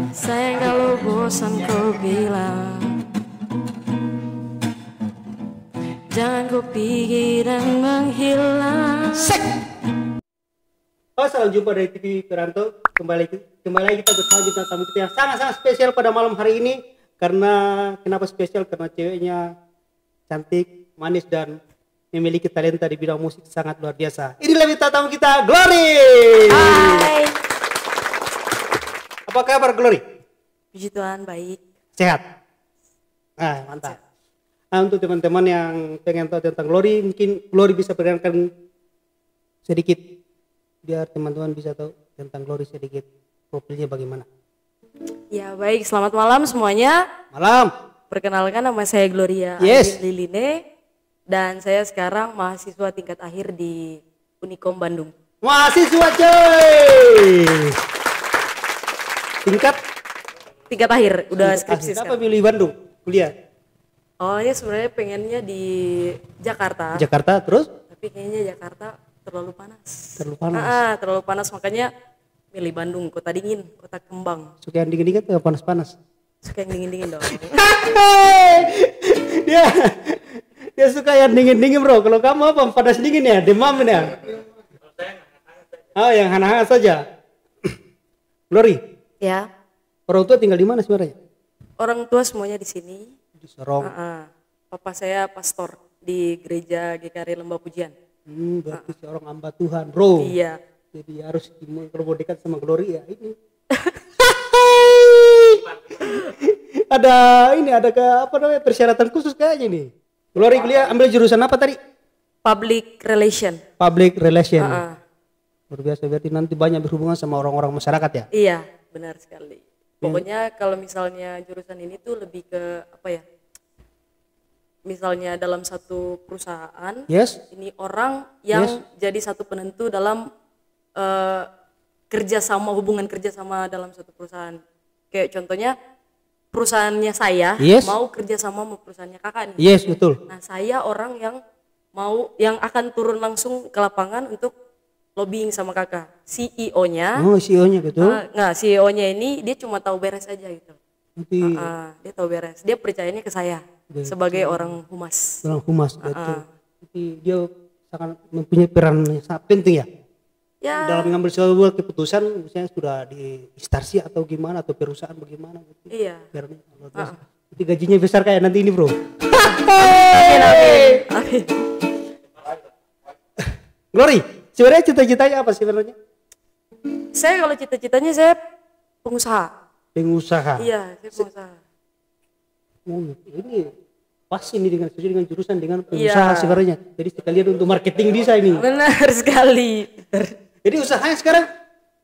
Sayang kalau bosan kau bilang, jangan kau pergi dan menghilang. Oh, salam jumpa dari TV Peranto. Kembali lagi kita bersama bintang tamu kita yang sangat-sangat spesial pada malam hari ini. Karena kenapa spesial? Karena ceweknya cantik, manis dan memiliki talenta di bidang musik sangat luar biasa. Inilah bintang tamu kita, Glory. Hai. Apa kabar, Glory? Puji Tuhan, baik. Sehat. Mantap. Nah, untuk teman-teman yang pengen tahu tentang Glory, mungkin Glory bisa perkenalkan sedikit biar teman-teman bisa tahu tentang Glory sedikit, profilnya bagaimana. Ya baik, selamat malam semuanya. Malam. Perkenalkan, nama saya Gloria Yes. Liline dan saya sekarang mahasiswa tingkat akhir di Unikom Bandung. Mahasiswa coy. Tingkat akhir, udah skripsi Kenapa sekarang. milih Bandung kuliah? Oh ya, sebenarnya pengennya di Jakarta, Jakarta terus? tapi kayaknya Jakarta terlalu panas. Terlalu panas. Terlalu panas, makanya milih Bandung, kota dingin, kota kembang. Suka yang dingin-dingin atau panas-panas? Suka yang dingin-dingin dong. dia suka yang dingin-dingin bro. Kalau kamu apa? Panas dingin ya? Demam ya? Oh, yang hangat-hangat saja. Glory, Ya, orang tua tinggal di mana sebenarnya? orang tua semuanya di sini. Di Sorong. Papa saya pastor di gereja GKRI Lembah Pujian. Berarti seorang hamba Tuhan bro. Iya. Jadi harus kalau mau dekat sama Glory ya ini. ada apa namanya persyaratan khusus kayaknya nih. Glory kuliah ambil jurusan apa tadi? Public relation. Public relation. Luar biasa, berarti nanti banyak berhubungan sama orang-orang masyarakat ya? Iya, benar sekali. Pokoknya kalau misalnya jurusan ini tuh lebih ke apa ya? Misalnya dalam satu perusahaan, Yes. ini orang yang jadi satu penentu dalam hubungan kerjasama dalam satu perusahaan. Kayak contohnya perusahaannya saya mau kerjasama sama perusahaannya kakak nih. Yes, betul. Nah, saya orang yang akan turun langsung ke lapangan untuk lobbying sama kakak. CEO-nya. Oh, CEO-nya betul. CEO-nya ini dia cuma tahu beres aja gitu. Nanti Dia tahu beres. Dia percayanya ke saya sebagai orang humas. orang humas betul. Jadi dia sangat mempunyai peran yang sangat penting ya. Ya. Dalam mengambil sebuah keputusan, misalnya sudah di instansi atau gimana atau perusahaan bagaimana gitu. Iya. Perannya luar biasa. Jadi gajinya besar kayak nanti ini bro. Amin. Glory, sebenarnya cita-citanya apa sih sebenarnya? Saya kalau cita-citanya saya pengusaha. Pengusaha. Iya, saya pengusaha. Ini pas ini dengan jurusan dengan pengusaha sebenarnya. Jadi sekalian untuk marketing bisa ini. Benar sekali. Jadi usahanya sekarang?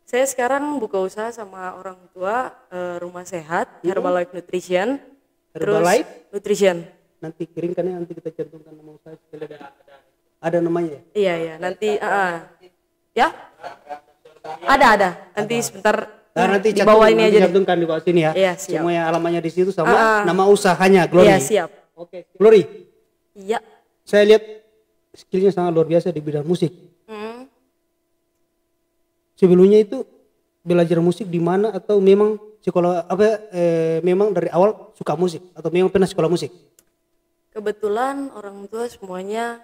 Saya sekarang buka usaha sama orang tua, rumah sehat, Herbalife Nutrition. Herbalife Nutrition. Nanti kirimkan ya, nanti kita cantumkan nama usaha. Ada namanya ya? Iya, nanti ya? Ada. Nanti sebentar. Nah, nanti di bawah ini aja. cantumkan di bawah sini ya. Iya, siap. Semuanya alamatnya di situ sama nama usahanya, Glory. Iya, siap. Oke, Glory. Iya. Saya lihat skillnya sangat luar biasa di bidang musik. Sebelumnya itu belajar musik di mana atau memang sekolah memang dari awal suka musik atau memang pernah sekolah musik? Kebetulan orang tua semuanya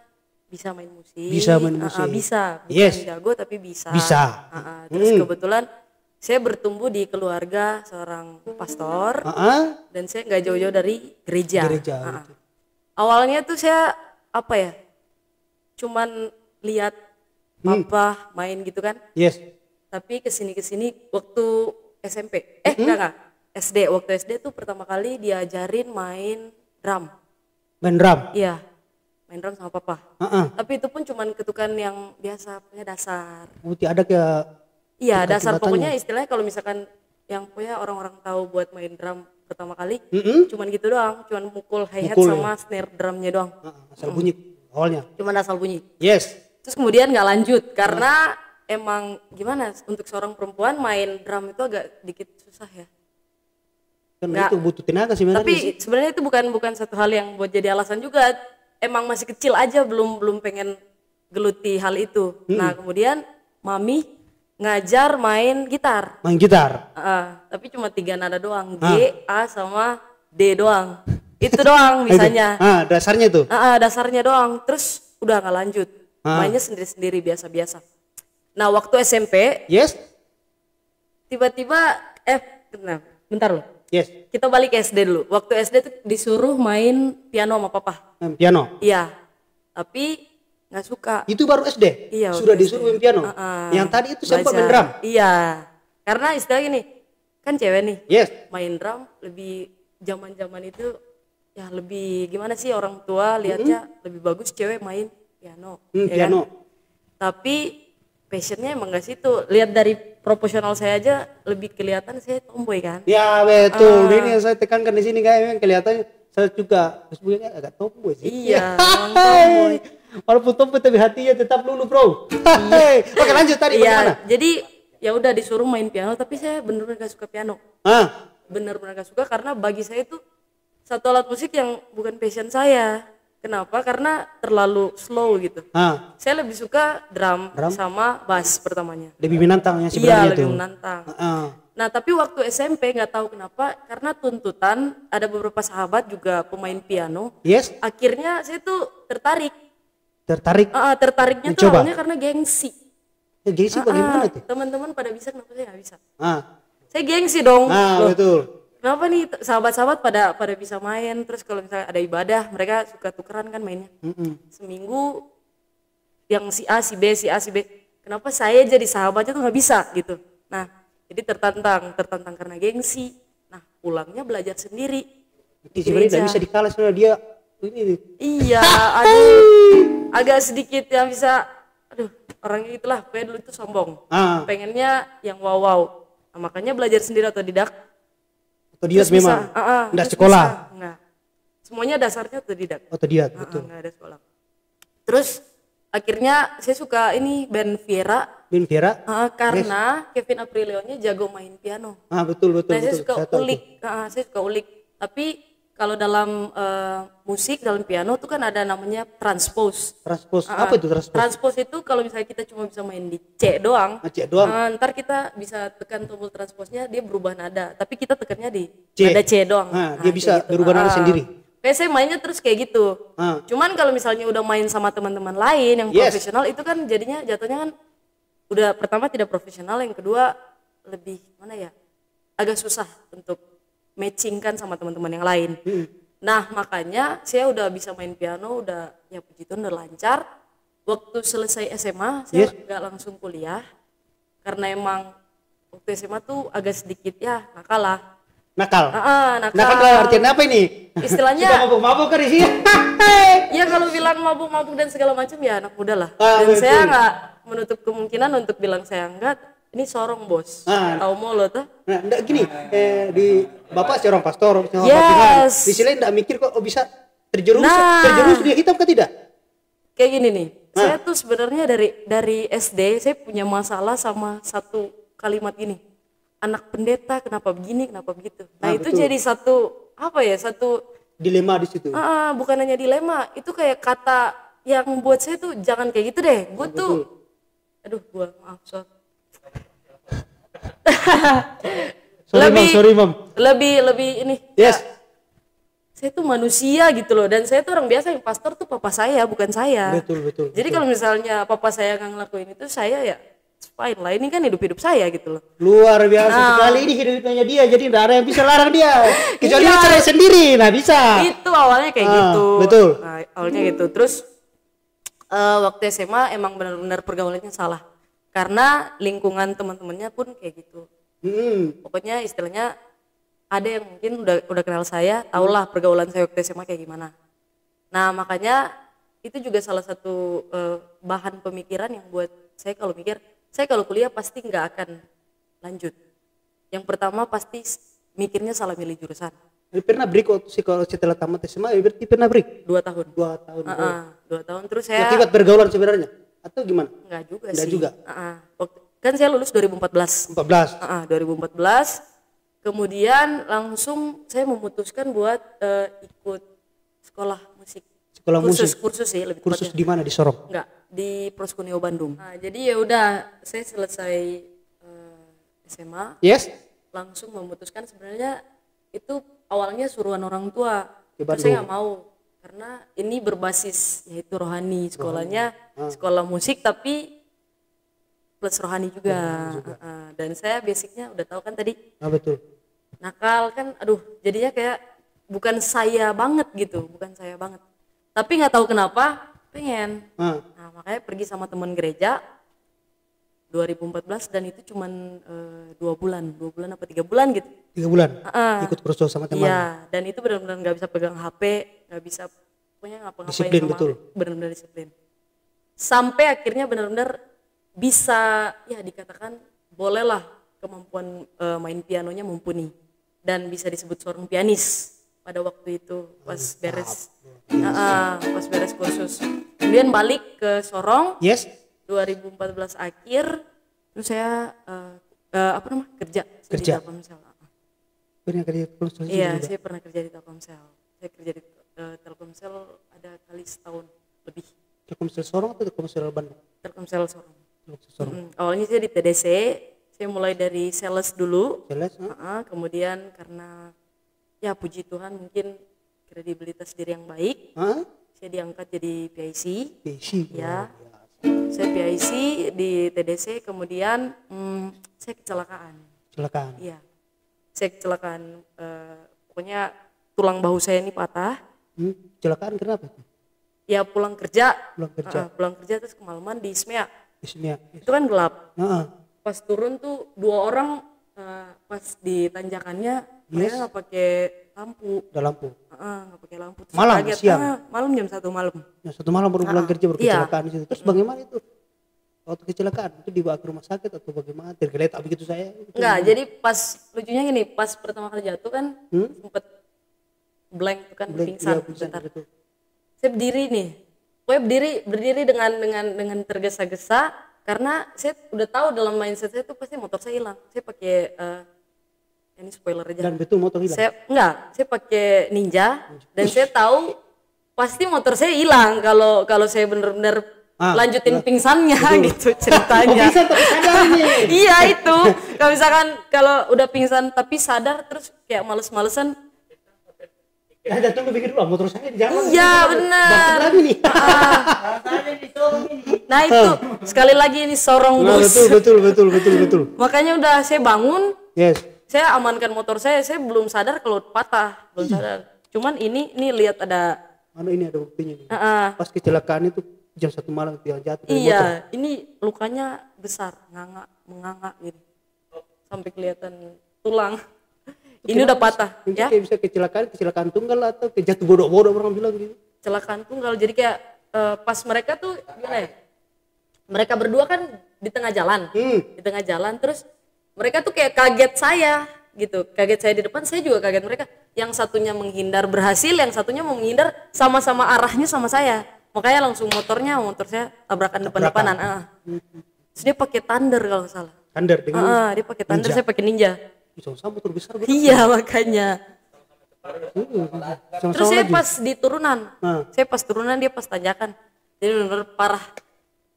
bisa main musik. Bisa main musik. Bisa. Bukan Yes. jago tapi bisa. Bisa. Terus kebetulan saya bertumbuh di keluarga seorang pastor dan saya nggak jauh-jauh dari gereja. Awalnya tuh saya apa ya? Cuman lihat papa main gitu kan. Yes. Tapi kesini waktu SMP. Enggak. SD. Waktu SD tuh pertama kali diajarin main drum. Main drum? Iya. Main drum sama papa. Tapi itu pun cuman ketukan yang biasa, punya dasar. Berarti ada kayak Iya, dasar pokoknya istilahnya kalau misalkan yang punya orang-orang tahu buat main drum pertama kali, cuman gitu doang, cuman mukul hi-hat sama snare drumnya doang. Asal bunyi awalnya. Cuman asal bunyi. Yes. Terus kemudian nggak lanjut karena emang gimana untuk seorang perempuan main drum itu agak dikit susah ya. Kan itu butuh tenaga sebenarnya. Tapi sebenarnya itu bukan satu hal yang buat jadi alasan juga. Emang masih kecil aja belum pengen geluti hal itu. Nah kemudian mami ngajar main gitar. Main gitar. Tapi cuma 3 nada doang, G, A sama D doang. Itu doang misalnya. Dasarnya itu. Dasarnya doang. Terus udah nggak lanjut. Mainnya sendiri-sendiri biasa-biasa. Nah waktu SMP. Yes. Tiba-tiba nah, bentar loh. Yes. Kita balik ke SD dulu. Waktu SD tuh disuruh main piano sama papa. Piano. Iya. Tapi nggak suka. Itu baru SD. Iya. Sudah disuruh main piano. Yang tadi itu sempat main drum. Iya. Karena istilah gini, kan cewek nih. Yes. Main drum lebih zaman-zaman itu ya lebih gimana sih, orang tua lihatnya lebih bagus cewek main piano. Ya piano. Kan? Tapi passionnya emang gak situ. Lihat dari proporsional saya aja lebih kelihatan saya tomboy kan. Ya betul. Ini yang saya tekankan di sini kayak kelihatannya saya juga sebenarnya agak tomboy sih. Iya, tomboy. Walaupun tomboy tapi hatinya tetap lulu bro. Oke lanjut tadi bagaimana? Jadi ya udah disuruh main piano tapi saya bener-bener gak suka piano. Bener-bener gak suka karena bagi saya itu satu alat musik yang bukan passion saya. Kenapa? Karena terlalu slow gitu. Saya lebih suka drum sama bass pertamanya. Lebih menantangnya sebenarnya. Iya, lebih menantang. Nah, tapi waktu SMP nggak tahu kenapa, karena tuntutan ada beberapa sahabat juga pemain piano. Yes. Akhirnya saya tuh tertarik. Tertariknya tuh awalnya karena gengsi. Gengsi bagaimana tuh? Teman-teman pada bisa, kenapa saya nggak bisa? Saya gengsi dong. Betul. Kenapa nih sahabat-sahabat pada bisa main, terus kalau misalnya ada ibadah mereka suka tukeran kan mainnya. Seminggu yang si A si B. Kenapa saya jadi sahabatnya tuh nggak bisa gitu. Nah jadi tertantang karena gengsi. Nah pulangnya belajar sendiri. Sebenarnya tidak bisa dikalah soalnya dia ini. Iya, agak sedikit yang bisa. Orangnya itulah, kayak dulu itu sombong. Pengennya yang wow. Nah, makanya belajar sendiri otodidak. Otodidak memang, nggak sekolah? Enggak, semuanya dasarnya otodidak. Betul. Nggak ada sekolah. Terus akhirnya saya suka ini band Viera. Karena Kevin Aprilio-nya jago main piano. Betul. Nah saya suka ulik. Tapi kalau dalam musik, dalam piano tuh kan ada namanya transpose. Apa itu transpose? Transpose itu kalau misalnya kita cuma bisa main di C doang. Ntar kita bisa tekan tombol transposnya dia berubah nada. Tapi kita tekannya di nada C doang. Dia bisa gitu. Berubah nada sendiri. Kayak saya mainnya terus kayak gitu. Cuman kalau misalnya udah main sama teman-teman lain yang profesional itu kan jadinya jatuhnya kan udah pertama tidak profesional, yang kedua lebih mana ya, agak susah untuk matchingkan sama teman-teman yang lain. Nah makanya saya udah bisa main piano, udah ya puji Tuhan udah lancar. Waktu selesai SMA saya nggak langsung kuliah karena emang waktu SMA tuh agak sedikit ya nakal. Nakal artinya apa ini? Istilahnya sudah mabuk-mabuk kan di sini. Ya kalau bilang mabuk-mabuk dan segala macam ya anak muda lah. Dan saya nggak menutup kemungkinan untuk bilang saya enggak. Ini sorong bos, tahu mau lo tuh? Nah, enggak gini, di bapak seorang pastor, di sini enggak mikir kok bisa terjerumus dia hitam ke tidak? Kayak gini nih, saya tuh sebenarnya dari SD saya punya masalah sama satu kalimat ini, anak pendeta kenapa begini, kenapa begitu. Nah itu betul. Jadi satu dilema di situ. Bukan hanya dilema, itu kayak kata yang membuat saya tuh jangan kayak gitu deh. Gue tuh, maaf sorry mam. Lebih ini. Yes. Saya tuh manusia gitu loh, dan saya tuh orang biasa, yang pastor tuh papa saya bukan saya. Betul. Jadi kalau misalnya papa saya nggak ngelakuin itu, saya ya fine lah, ini kan hidup saya gitu loh. Luar biasa sekali ini hidupnya dia, jadi tidak ada yang bisa larang dia kecuali dia cerai sendiri. Nah bisa. Itu awalnya kayak gitu. Betul. Nah, awalnya gitu. Terus waktu SMA emang benar-benar pergaulannya salah. Karena lingkungan teman-temannya pun kayak gitu. Pokoknya istilahnya ada yang mungkin udah kenal saya, tahulah pergaulan saya waktu SMA kayak gimana. Nah makanya itu juga salah satu bahan pemikiran yang buat saya kalau mikir, saya kalau kuliah pasti nggak akan lanjut. Yang pertama pasti mikirnya salah milih jurusan. Pernah break kalau setelah tamat SMA, berarti pernah break? 2 tahun. 2 tahun. Terus saya. Akibat pergaulan sebenarnya? Atau gimana? Enggak juga. Kan saya lulus 2014. 2014. Kemudian langsung saya memutuskan buat ikut sekolah musik. Kursus sih lebih kursus di mana, di Sorong? Enggak, di Proskuneo Bandung. Nah, jadi ya udah saya selesai SMA. Yes. Langsung memutuskan sebenarnya itu awalnya suruhan orang tua. Terus saya nggak mau karena ini berbasis yaitu rohani, sekolahnya sekolah musik tapi plus rohani juga. Dan saya basicnya udah tahu kan tadi. Betul. Nakal kan, aduh jadinya kayak bukan saya banget gitu, bukan saya banget. Tapi nggak tahu kenapa pengen. Nah makanya pergi sama teman gereja 2014 dan itu cuman 2 bulan apa 3 bulan gitu. 3 bulan. Ikut kursus sama teman. Iya, dan itu benar-benar nggak bisa pegang HP, nggak bisa pokoknya ngapa-ngapain. Disiplin betul. Benar-benar disiplin. Sampai akhirnya benar-benar bisa ya dikatakan bolehlah kemampuan main pianonya mumpuni dan bisa disebut seorang pianis pada waktu itu pas beres kursus. Kemudian balik ke Sorong. Yes. 2014 akhir terus saya kerja di Telkomsel. Pernah kerja di Telkomsel? Iya, saya pernah kerja di Telkomsel. Saya kerja di Telkomsel ada kali setahun lebih. Telkomsel Sorong atau Telkomsel Bandung? Telkomsel Sorong. Awalnya saya di TDC, saya mulai dari sales dulu. Kemudian karena ya puji Tuhan mungkin kredibilitas diri yang baik, saya diangkat jadi PIC. Ya, saya PIC di TDC, kemudian saya kecelakaan. Iya, saya kecelakaan. Pokoknya tulang bahu saya ini patah. Kecelakaan kenapa? Ya pulang kerja terus kemalaman di ISMEA. Itu kan gelap. Pas turun tuh 2 orang pas di tanjakannya mereka nggak pakai lampu. Ada lampu. Nggak pakai lampu. Terus Malam, kaget, siang. Malam jam 1 malam. Jam 1 malam baru pulang kerja baru kecelakaan di situ. Terus bagaimana itu? Waktu kecelakaan itu dibawa ke rumah sakit atau bagaimana? Tergeletak begitu saya? Enggak, jadi pas lucunya gini, pas pertama kali jatuh kan sempet blank tuh kan, pingsan. Betul. Saya berdiri nih. Pokoknya berdiri dengan tergesa-gesa karena saya udah tahu dalam mindset saya tuh pasti motor saya hilang. Saya pakai ini spoiler aja. Dan betul motor hilang? Saya pakai Ninja dan saya tahu pasti motor saya hilang kalau saya benar-benar lanjutin pingsannya gitu ceritanya. Pingsan tapi sadar nih. Iya itu. Kalau misalkan kalau udah pingsan tapi sadar terus kayak males-malesan. Ya jatuh lebih dulu motor saya di jalan. Iya benar. Lagi nih. Nah itu sekali lagi ini Sorong bos. Betul. Makanya udah saya bangun. Yes. Saya amankan motor saya belum sadar kalau patah, belum sadar. Cuman ini lihat ada. Ini ada buktinya nih. Pas kecelakaan itu jam 1 malam yang jatuh dari motor. Iya, ini lukanya besar, menganga gitu. Sampai kelihatan tulang. Ini udah patah. Ya. Kayak bisa kecelakaan tunggal atau jatuh bodoh-bodoh orang bilang gitu. Kecelakaan tunggal. Jadi kayak pas mereka tuh gimana ya? Mereka berdua kan di tengah jalan. Di tengah jalan terus mereka tuh kayak kaget saya gitu. Kaget saya di depan, saya juga kaget mereka. Yang satunya menghindar berhasil, yang satunya mau menghindar sama-sama arahnya sama saya. Makanya langsung motor saya tabrakan depan-depanan. Terus dia pakai Thunder kalau nggak salah. Thunder dengan dia pakai Thunder, saya pakai Ninja. Sama motor besar. Iya makanya. Terus saya lagi. pas di turunan, dia pas tanjakan. Jadi benar parah.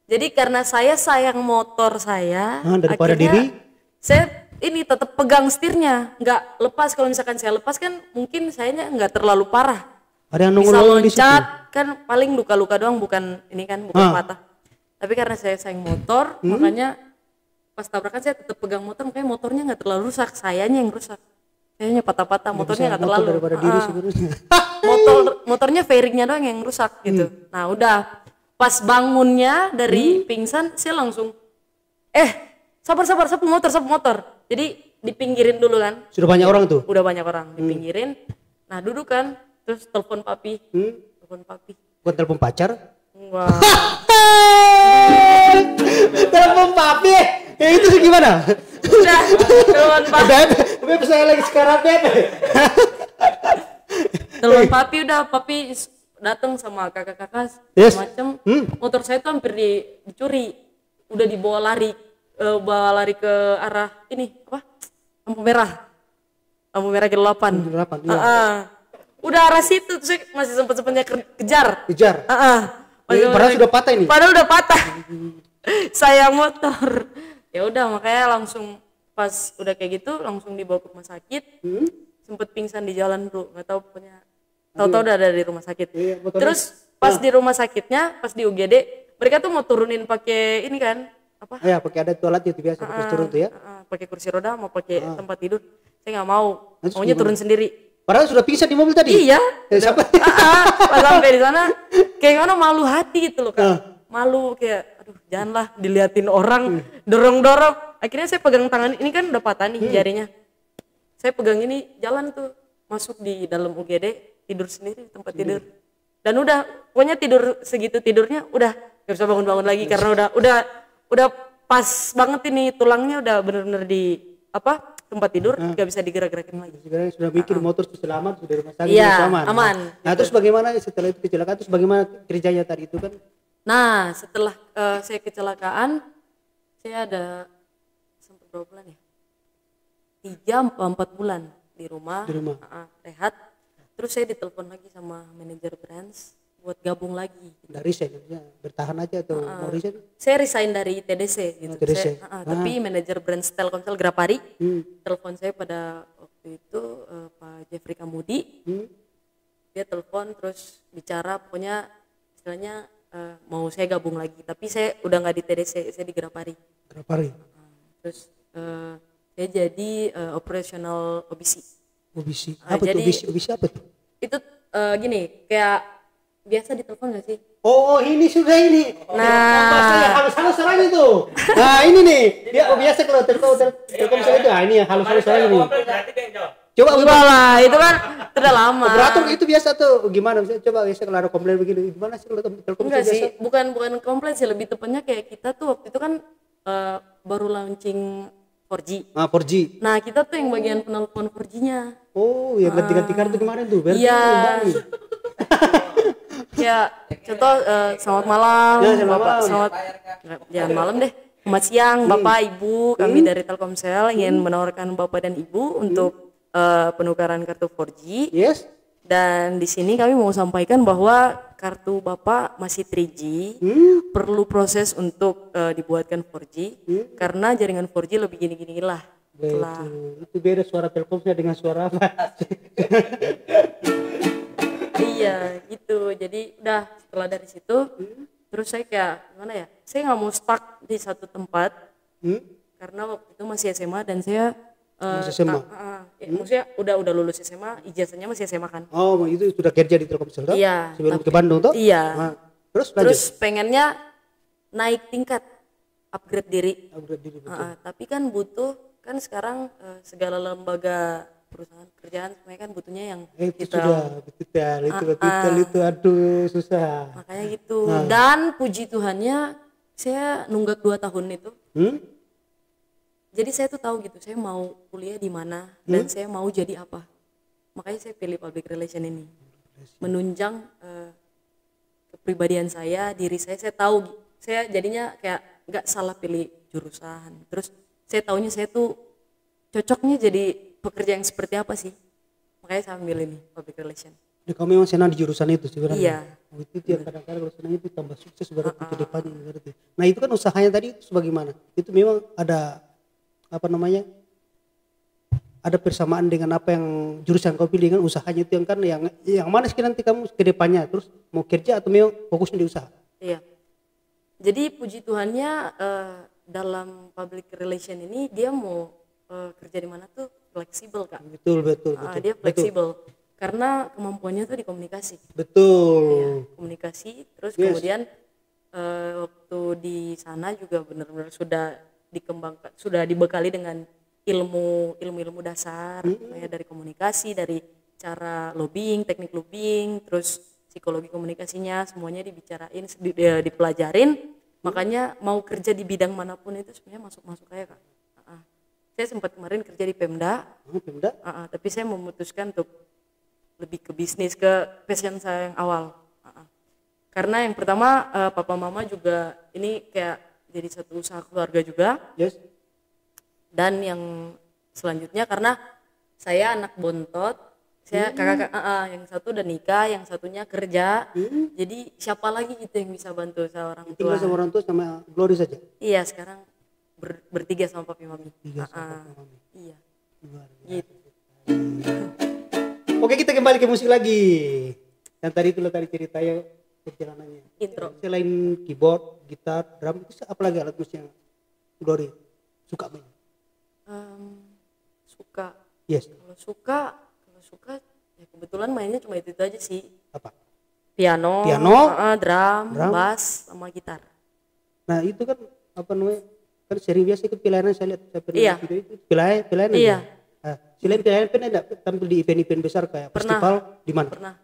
Jadi karena saya sayang motor saya, daripada akhirnya diri, saya ini tetap pegang setirnya, nggak lepas. Kalau misalkan saya lepas kan mungkin sayanya nggak terlalu parah. Ada yang bisa nongol di situ. loncat kan paling luka-luka doang, bukan patah. Tapi karena saya sayang motor, makanya pas tabrakan saya tetap pegang motor, makanya motornya nggak terlalu rusak, sayanya yang rusak. Sayanya patah-patah, motornya nggak terlalu. Daripada diri sebenarnya. Motornya fairingnya doang yang rusak gitu. Nah udah pas bangunnya dari pingsan, saya langsung sabar sapu motor. Jadi dipinggirin dulu kan. Sudah banyak orang tuh? Udah banyak orang dipinggirin. Nah duduk kan, terus telepon papi. Bukan telepon pacar? Wah. Telepon papi? Itu sih gimana? Udah, telepon papi. Beb saya lagi sekarang Beb. Telepon papi datang sama kakak-kakak macam. Motor saya tuh hampir dicuri. Udah dibawa lari ke arah ini lampu merah G8. Udah arah situ tuh saya masih sempatnya kejar. Padahal sudah patah ini. Padahal udah patah. Saya motor. Ya udah makanya langsung pas udah kayak gitu langsung dibawa ke rumah sakit. Sempet pingsan di jalan bro, nggak tahu pokoknya. Tahu-tahu udah ada di rumah sakit. Terus pas di rumah sakitnya, pas di UGD, mereka tuh mau turunin pakai ini kan apa? Ya pakai ada toilet itu biasa terus turun tuh ya. Pakai kursi roda mau pakai tempat tidur. Saya nggak mau. Maunya turun sendiri. Padahal sudah pingsan di mobil tadi. Iya. Siapa? Pas sampai di sana kayak mana malu hati gitu loh kan. Malu kayak aduh janganlah diliatin orang dorong-dorong. Akhirnya saya pegang tangan ini kan udah patah nih jarinya. Saya pegang ini jalan tuh masuk di dalam UGD tidur sendiri di tempat tidur. Dan udah pokoknya tidur segitu tidurnya udah gak bisa bangun-bangun lagi karena udah pas banget ini tulangnya udah bener-bener di apa tempat tidur gak bisa digerak-gerakin lagi. Sekarang sudah bikin motor selamat sudah rumah sakit aman. Nah terus bagaimana setelah itu kecelakaan terus bagaimana kerjanya tadi itu kan? Nah setelah saya kecelakaan saya ada sampai berapa bulan ya? 3-4 bulan di rumah. Rehat. Terus saya ditelepon lagi sama manajer branch buat gabung lagi. Dari resign bertahan aja atau mau resign? Saya resign dari TDC gitu. Tapi manajer branch Telkomsel Grapari telepon saya pada waktu itu Pak Jeffrey Kamudi. Dia telepon terus bicara pokoknya istilahnya mau saya gabung lagi. Tapi saya udah nggak di TDC, saya di Grapari. Terus saya jadi operasional OBC. Apa tuh OBC apa tuh? Itu gini kayak biasa ditelepon gak sih? Oh ini sudah ini. Nah, halus sekarang itu. Nah ini nih. Dia biasa kalau Telkomsel itu. Ini ya halus sekarang ini. Coba lah itu kan udah lama. Operator itu biasa tuh gimana? Coba biasa kalau ada komplain begini gimana sih kalau Telkomsel biasa? Sih, bukan komplain sih, lebih tepatnya kayak kita tuh waktu itu kan baru launching 4G. 4G. Nah kita tuh yang bagian penelpon 4G-nya. Oh yang ganti-ganti kartu kemarin tuh. Iya. Ya contoh selamat malam. Bapak, jangan malam deh. Selamat siang Bapak Ibu, kami dari Telkomsel ingin menawarkan Bapak dan Ibu untuk penukaran kartu 4G. Yes. Dan di sini kami mau sampaikan bahwa kartu Bapak masih 3G, perlu proses untuk dibuatkan 4G karena jaringan 4G lebih gini-gini lah. Itu beda suara Telkomsel dengan suara apa? Iya gitu. Jadi udah setelah dari situ terus saya kayak gimana ya, saya nggak mau stuck di satu tempat karena waktu itu masih SMA dan saya maksudnya udah lulus SMA, ijazahnya masih SMA kan. Oh itu sudah kerja di Telkomsel toh? Iya. Sebelum ke Bandung toh? Iya. Terus pengennya naik tingkat, upgrade diri. Tapi kan butuh kan sekarang segala lembaga perusahaan kerjaan semuanya kan butuhnya yang itu aduh susah. Makanya gitu. Dan puji Tuhannya saya nunggak 2 tahun itu. Jadi saya tuh tahu gitu, saya mau kuliah di mana dan saya mau jadi apa. Makanya saya pilih public relation ini. Menunjang kepribadian saya, diri saya tahu saya jadinya kayak nggak salah pilih jurusan. Terus saya taunya saya tuh cocoknya jadi pekerja yang seperti apa sih? Makanya saya ambil ini public relation. Nah, kamu memang senang di jurusan itu sebenarnya. Iya. Itu yang kadang-kadang kalau senang itu tambah sukses berarti ke depannya berarti. Nah itu kan usahanya tadi itu bagaimana? Itu memang ada apa namanya? Ada persamaan dengan apa yang jurusan kau pilih kan usahanya itu yang kan yang mana sih nanti kamu ke depannya terus mau kerja atau memang fokusnya di usaha? Iya. Jadi puji Tuhannya dalam public relation ini dia mau kerja di mana tuh fleksibel Kak. Betul. Dia fleksibel karena kemampuannya tuh di komunikasi. Betul. Ya, komunikasi terus kemudian waktu di sana juga benar-benar sudah dikembangkan, sudah dibekali dengan ilmu dasar dari komunikasi, dari cara lobbying, teknik lobbying, terus psikologi komunikasinya semuanya dibicarain, dipelajarin. Makanya mau kerja di bidang manapun itu sebenarnya masuk kayak Kak. Saya sempat kemarin kerja di Pemda. Tapi saya memutuskan untuk lebih ke bisnis, ke passion saya yang awal. Karena yang pertama papa mama juga ini kayak jadi satu usaha keluarga juga. Yes. Dan yang selanjutnya karena saya anak bontot, Saya kakak yang satu udah nikah, yang satunya kerja. Jadi siapa lagi gitu yang bisa bantu orang tua? Tinggal sama orang tua sama Glory saja. Iya, sekarang bertiga sama papi mami. Tiga sama papi mami. Iya. Gitu. Oke, kita kembali ke musik lagi. Yang tadi itu lo tadi ceritanya perjalanannya. Intro. Selain keyboard, gitar, drum, itu apa lagi alat musik yang Glory suka main? Suka. Yes. Kalau suka ya kebetulan mainnya cuma itu aja sih. Apa? Piano, drum, bass, sama gitar. Nah itu kan apa namanya? Kan sering biasa ikut pilihan saya lihat Iya. video itu pilihan. Iya. Nah, selain pilihan pernah enggak tampil di event-event besar kayak festival di mana? Pernah.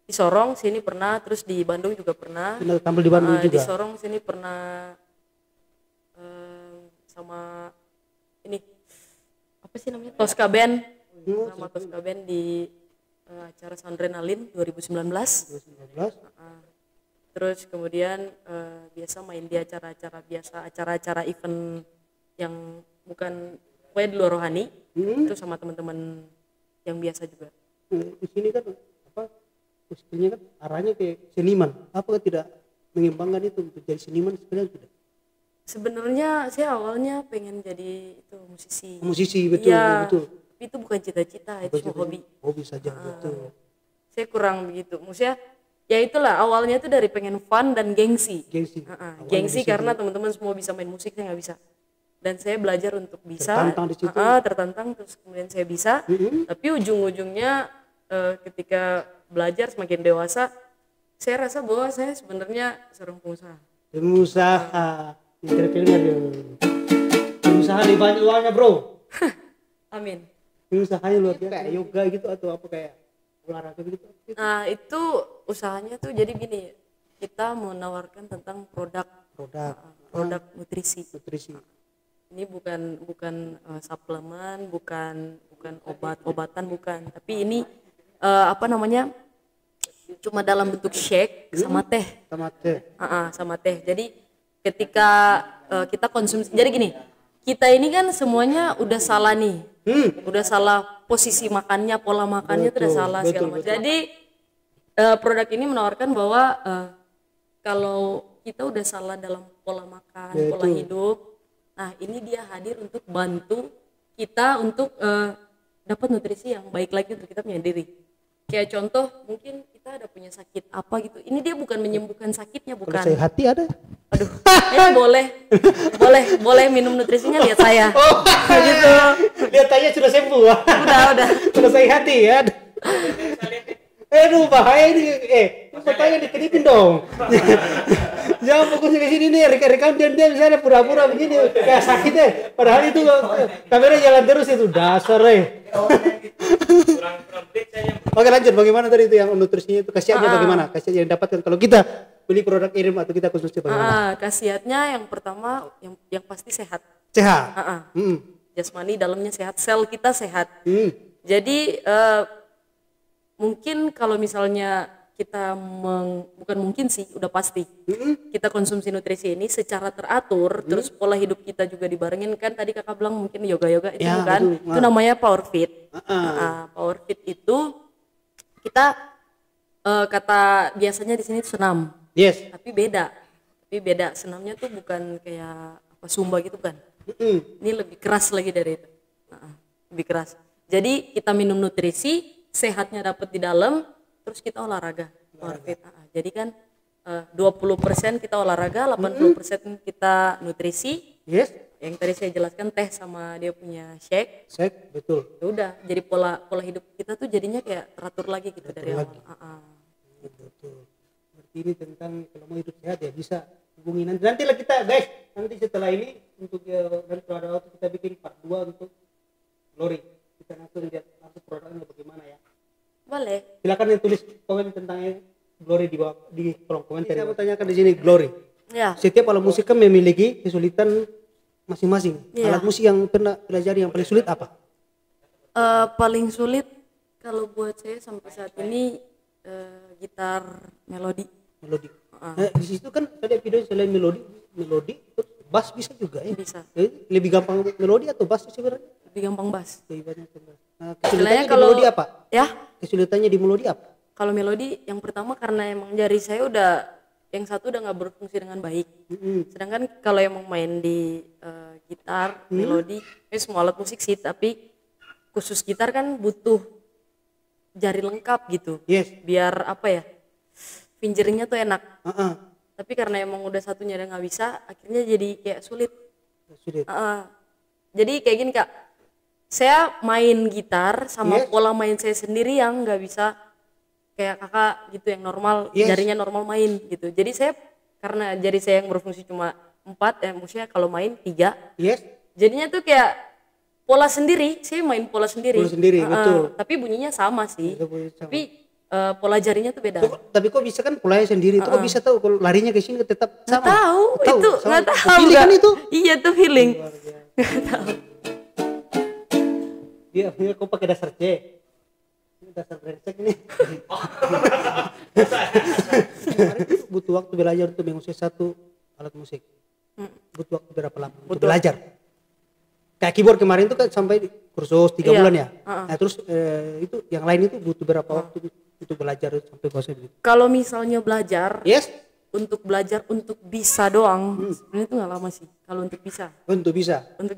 Di Sorong sini pernah, terus di Bandung juga pernah. Pernah tampil di Bandung juga. Di Sorong sini pernah sama ini apa sih namanya? Tosca Band. Sama Tosca Band di acara Sandrenalin 2019. Terus kemudian biasa main di acara-acara event yang bukan pokoknya di luar rohani. Terus sama teman-teman yang biasa juga. Di sini kan apa? Skillnya kan arahnya ke seniman. Apakah tidak mengembangkan itu untuk jadi seniman sebenarnya tidak? Sebenarnya saya awalnya pengen jadi itu musisi. Musisi betul, ya, betul. Tapi itu bukan cita-cita, itu cuma hobi. Hobi saja betul. Saya kurang begitu. Maksudnya ya itulah awalnya itu dari pengen fun dan gengsi. Gengsi karena teman-teman semua bisa main musik, saya nggak bisa. Dan saya belajar untuk bisa. Tertantang di situ. Tertantang terus kemudian saya bisa. Tapi ujung-ujungnya ketika belajar semakin dewasa, saya rasa bahwa saya sebenarnya seorang pengusaha. Pengusaha di banyak uangnya bro. Amin. Usahanya luar biasa kayak yoga gitu atau apa kayak olahraga gitu. Nah itu usahanya tuh jadi gini, kita menawarkan tentang produk nutrisi. Ini bukan suplemen, bukan obat-obatan, bukan. Tapi ini apa namanya? Cuma dalam bentuk shake sama teh. Sama teh. Jadi ketika kita konsumsi, jadi gini, kita ini kan semuanya udah salah nih. Udah salah posisi makannya, pola makannya itu udah salah segala macam. Jadi produk ini menawarkan bahwa kalau kita udah salah dalam pola makan, pola hidup, nah ini dia hadir untuk bantu kita untuk dapat nutrisi yang baik lagi untuk kita punya diri. Kayak contoh mungkin kita ada punya sakit apa gitu, ini dia bukan menyembuhkan sakitnya, bukan. Kalau saya hati ada. Aduh, boleh minum nutrisinya, lihat saya. Gitu. Lihat aja sudah sembuh. Udah. Selesai hati ya. Aduh bahaya ini. Fotonya dikedipin dong. Jangan fokusnya ke sini nih, rekam dia misalnya pura-pura begini kayak sakit deh. Padahal itu kamera jalan terus itu dasar Oke lanjut, bagaimana tadi itu yang nutrisinya itu khasiatnya bagaimana? Khasiat yang dapatkan kalau kita beli produk Irim atau kita konsumsi bagaimana? Khasiatnya yang pertama yang pasti sehat. Sehat. Jasmani dalamnya sehat, sel kita sehat. Jadi mungkin kalau misalnya kita bukan mungkin sih, udah pasti kita konsumsi nutrisi ini secara teratur, terus pola hidup kita juga dibarengin kan. Tadi kakak bilang mungkin yoga itu ya, bukan betul. Itu namanya power fit. Power fit itu kita kata biasanya di sini senam. Yes. Tapi beda senamnya tuh bukan kayak apa Zumba gitu kan. Ini lebih keras lagi dari itu. Lebih keras. Jadi kita minum nutrisi, sehatnya dapat di dalam, terus kita olahraga. Power fit. Jadi kan 20% kita olahraga, 80% kita nutrisi. Yes. Yang tadi saya jelaskan teh sama dia punya shake. Shake, betul. Ya udah, jadi pola hidup kita tuh jadinya kayak teratur lagi gitu dari awal. Betul. Berarti ini tentang kalau mau hidup sehat ya bisa hubungi nanti lah kita guys. Nanti setelah ini untuk dan kalau ada waktu kita bikin part 2 untuk Glory. Kita langsung lihat langsung produknya bagaimana ya. Boleh. Silakan yang tulis komen tentang Glory di bawah di kolom komentar. Saya mau tanyakan di sini Glory. Ya. Setiap alat musik kan memiliki kesulitan masing-masing. Alat musik yang pernah pelajari yang paling sulit apa? Paling sulit kalau buat saya sampai saat ini gitar melodi. Di situ kan tadi video selain melodi terus bass bisa juga ya? Bisa. Lebih gampang melodi atau bass sebenarnya? Lebih gampang bass. Nah, kesulitannya kalau melodi apa? Ya? kesulitannya di melodi apa? Kalau melodi yang pertama karena emang jari saya udah yang satu udah nggak berfungsi dengan baik. Sedangkan kalau emang main di gitar, melodi, semua alat musik sih, tapi khusus gitar kan butuh jari lengkap gitu. Yes. Biar apa ya, fingeringnya tuh enak. Tapi karena emang udah satunya udah nggak bisa, akhirnya jadi kayak sulit. Jadi kayak gini Kak, saya main gitar sama pola main saya sendiri yang nggak bisa kayak kakak gitu yang normal, jarinya normal main gitu. Jadi saya karena jari saya yang berfungsi cuma 4, maksudnya kalau main 3. Jadinya tuh kayak pola sendiri, saya main pola sendiri. Betul. Tapi bunyinya sama sih. Tapi pola jarinya tuh beda. Tapi kok bisa kan polanya sendiri? Itu kok bisa tahu kalau larinya ke sini tetap sama? Nggak tahu. Feeling kan itu? Iya tuh feeling. Nggak tahu. Dia kok pakai dasar C. Dasar brengsek ini. Butuh waktu belajar untuk menguasai satu alat musik. Butuh waktu berapa lama untuk belajar? Kayak keyboard kemarin itu kan sampai kursus 3 bulan ya. Nah terus itu yang lain itu butuh berapa waktu untuk belajar sampai kuasai begitu? Kalau misalnya belajar, untuk belajar untuk bisa doang, sebenarnya itu nggak lama sih. Kalau untuk bisa. Untuk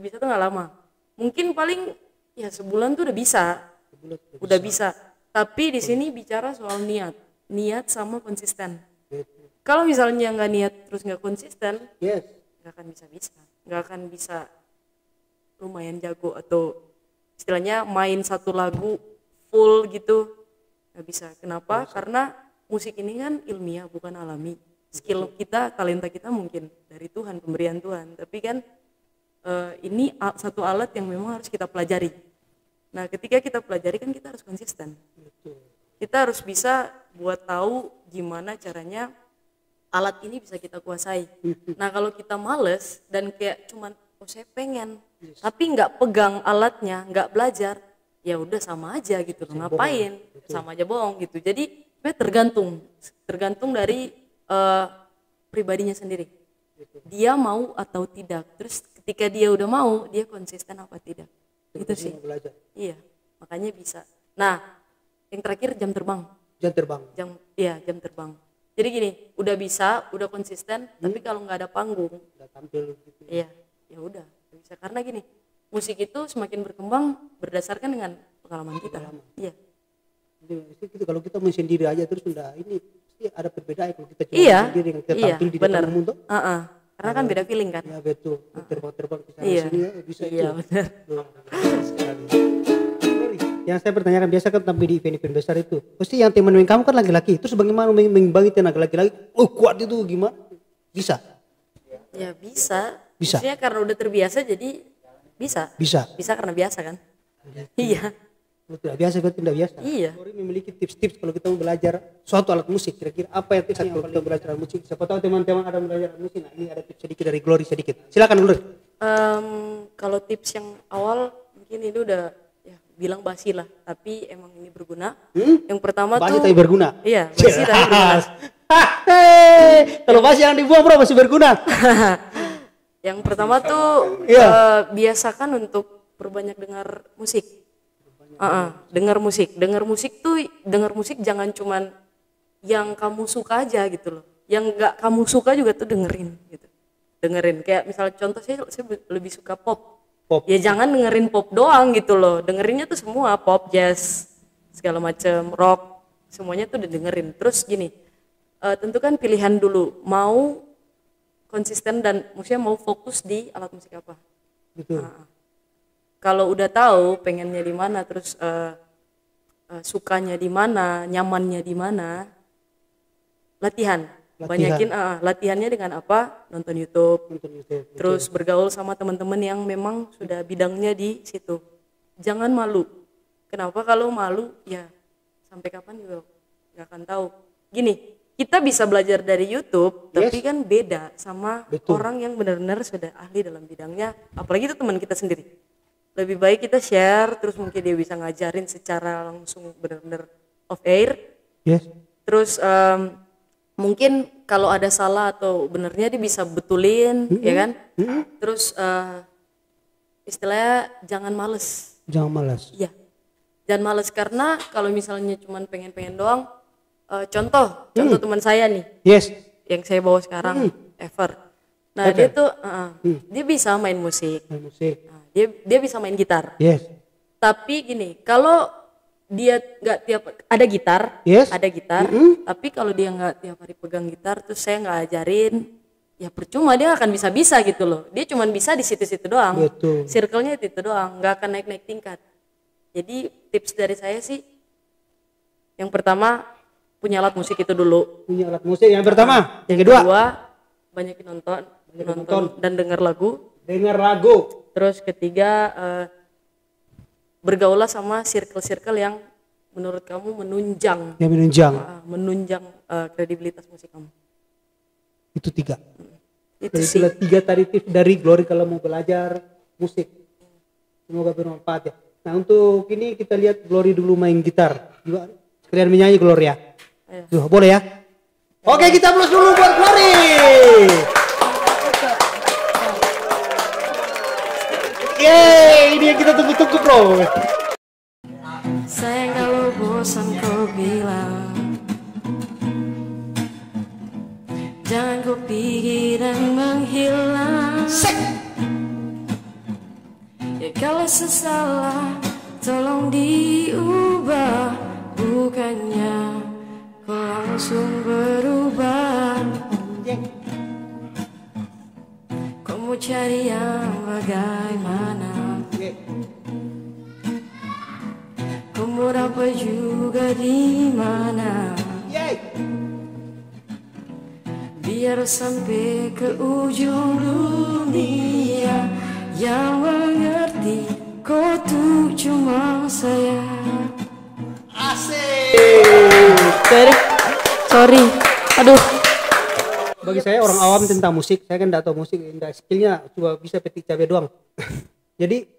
bisa tuh nggak lama. Mungkin paling ya sebulan tuh udah bisa. Udah bisa. Tapi di sini bicara soal niat sama konsisten. Kalau misalnya nggak niat terus nggak konsisten, nggak akan bisa lumayan jago atau istilahnya main satu lagu full gitu nggak bisa. Kenapa? Karena musik ini kan ilmiah bukan alami. Skill kita, talenta kita mungkin dari Tuhan, pemberian Tuhan. Tapi kan ini satu alat yang memang harus kita pelajari. Nah, ketika kita pelajari kan kita harus konsisten. Kita harus bisa buat tahu gimana caranya alat ini bisa kita kuasai. Nah, kalau kita males dan kayak cuman saya pengen, tapi nggak pegang alatnya, nggak belajar, ya udah sama aja gitu loh. Ngapain? Sama aja bohong gitu. Jadi tergantung dari pribadinya sendiri. Dia mau atau tidak. Terus ketika dia udah mau, dia konsisten apa tidak? Itu sih. Iya, makanya bisa. Nah, yang terakhir jam terbang. Jam terbang. Jadi gini, udah bisa, udah konsisten, tapi kalau nggak ada panggung, nggak tampil gitu. Iya, ya udah, bisa. Karena gini, musik itu semakin berkembang berdasarkan dengan pengalaman kita. Iya. Jadi kalau kita main sendiri aja terus udah ini pasti ada perbedaan kalau kita cuma sendiri yang kita tampil di depan umum tuh. Karena kan beda feeling kan. Ya betul. Terbang-terbang ke sana sini ya bisa itu. Iya benar. Yang saya pertanyakan biasa kan tampil di event-event besar itu. Pasti yang teman kamu kan laki-laki. Terus bagaimana mengimbangi tenaga laki-laki? Oh kuat itu gimana? Bisa? Ya bisa. Maksudnya karena udah terbiasa jadi bisa. Bisa karena biasa kan. Iya. Kalau tidak biasa berarti tidak biasa. Iya. Glory memiliki tips-tips kalau kita mau belajar suatu alat musik. Kira-kira apa yang tips yang kalau kita belajar alat musik? Siapa tahu teman-teman ada belajar alat musik. Nah ini ada tips sedikit dari Glory sedikit. Silakan Glory. Kalau tips yang awal mungkin ini udah ya bilang basi lah. Tapi emang ini berguna. Yang pertama basi tuh. Basi tapi berguna. Iya. Basi tapi berguna. Kalau basi yang dibuang bro masih berguna. Yang pertama tuh biasakan untuk perbanyak dengar musik. Dengar musik jangan cuman yang kamu suka aja gitu loh. Yang nggak kamu suka juga tuh dengerin gitu. Kayak misalnya contoh saya lebih suka pop. Ya jangan dengerin pop doang gitu loh. Dengerinnya tuh semua pop, jazz, segala macam, rock, semuanya tuh dengerin. Terus gini, tentukan pilihan dulu. Mau konsisten dan maksudnya mau fokus di alat musik apa. Betul. Kalau udah tahu pengennya di mana, terus sukanya di mana, nyamannya di mana, latihan. Banyakin latihannya dengan apa? Nonton YouTube. Terus bergaul sama teman-teman yang memang sudah bidangnya di situ. Jangan malu. Kenapa? Kalau malu ya sampai kapan juga nggak akan tahu. Gini, kita bisa belajar dari YouTube, tapi kan beda sama orang yang benar-benar sudah ahli dalam bidangnya. Apalagi itu teman kita sendiri. Lebih baik kita share, terus mungkin dia bisa ngajarin secara langsung benar-benar off air. Terus mungkin kalau ada salah atau benernya dia bisa betulin, ya kan? Terus istilahnya jangan males. Jangan malas. Iya. Jangan males, karena kalau misalnya cuman pengen-pengen doang, contoh teman saya nih, Yes. yang saya bawa sekarang, Ever. Nah dia tuh, dia bisa main musik, Main musik. nah, dia bisa main gitar. Yes. Tapi gini, kalau dia nggak tiap ada gitar, Yes. ada gitar, tapi kalau dia nggak tiap hari pegang gitar, terus saya nggak ajarin, ya percuma, dia nggak akan bisa gitu loh. Dia cuma bisa di situ-situ doang, Betul. circle-nya itu doang, nggak akan naik tingkat. Jadi tips dari saya sih, yang pertama punya alat musik itu dulu. Punya alat musik yang pertama. Yang kedua, banyakin nonton nonton dan dengar lagu. dengar lagu. Terus ketiga, bergaulah sama circle-circle yang menurut kamu menunjang, Yang menunjang. menunjang kredibilitas musik kamu. Itu 3. Itu Jadi sih. itulah 3 tadi tips dari Glory kalau mau belajar musik. Semoga bermanfaat ya. Nah untuk ini kita lihat Glory dulu main gitar. Juga sekalian menyanyi Glory ya. Tuh, boleh ya? Oke, kita plus dulu buat Glory. Yeay, ini yang kita tunggu-tunggu bro. Sayang kalau bosan kau bilang, jangan kau pergi dan menghilang. Ya kalau sesalah tolong diubah, bukannya kau langsung berubah. Kau mau cari yang bagaimana, kau mau dapat juga di mana. Biar sampai ke ujung dunia, yang mengerti kau tuh cuma saya. Asik. Sorry, aduh. Bagi saya orang awam tentang musik, saya kan tidak tahu musik, tidak skillnya cuma bisa petik cabai doang. Jadi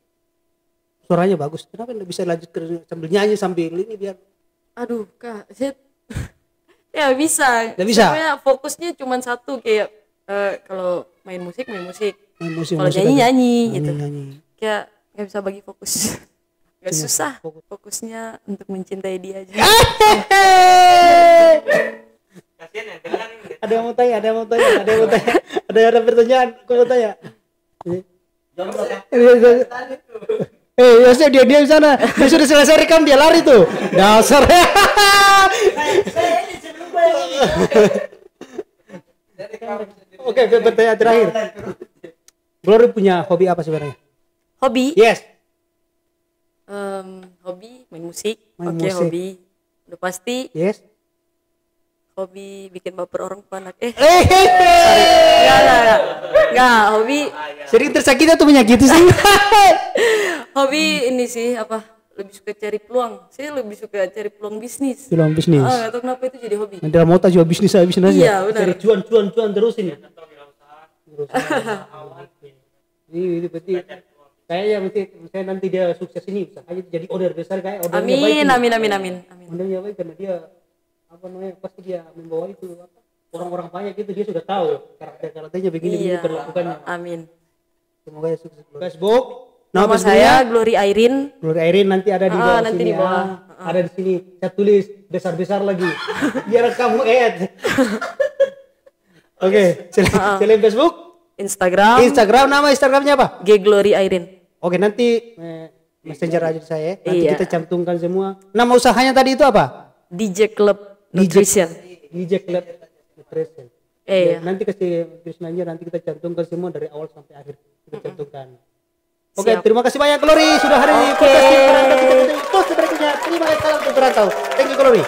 suaranya bagus. Kenapa tidak bisa lanjut sambil nyanyi sambil ini biar? Aduh kak, saya ya bisa. Nggak bisa? Sebenarnya fokusnya cuma satu, kayak kalau main musik. Main musik, Kalau musik nyanyi aja. gitu. Nyanyi. Kayak nggak bisa bagi fokus. Gak susah. Fokusnya untuk mencintai dia aja. Ada yang mau tanya, ada pertanyaan, aku mau tanya. Yosef dia di sana, dia sudah selesai rekam, dia lari tuh. Dasar. Oke, pertanyaan terakhir. Glory punya hobi apa sebenarnya? Hobi? Yes. Hobi main musik. Main Oke, musik. hobi. Udah pasti. Yes. Hobi bikin baper orang tua anak. Enggak. Hobi. Sering tersakiti atau menyakiti sih? Hobi ini sih apa? Lebih suka cari peluang. Saya lebih suka cari peluang bisnis. Peluang bisnis. Gak tahu kenapa itu jadi hobi. Nanti mau jual bisnis aja. Iya, benar. Cari cuan terus ini. Ini berarti saya nanti dia sukses ini usahanya jadi order besar kayak ordernya baik. Amin. Ordernya baik karena dia pasti dia membawa itu orang-orang banyak itu, dia sudah tahu karakternya begini perlakukannya. Amin. Semoga ya sukses. Facebook nama saya Glory Airin. Glory Airin nanti ada di bawah nanti sini. di bawah. Ada di sini. Saya tulis besar-besar lagi. Biar kamu add. Oke, selain Facebook, Instagram nama Instagramnya apa? Glory Airin. Oke, nanti messenger aja saya. Nanti kita cantumkan semua. Nama usahanya tadi itu apa? DJ Club Nutrition. DJ Club Nutrition. Nanti kasih tulisannya, nanti kita cantumkan semua dari awal sampai akhir. Kita cantumkan. Oke, terima kasih banyak Glory sudah hari ini. Terima kasih. Terima kasih. Salam untuk Perantau. Thank you Glory.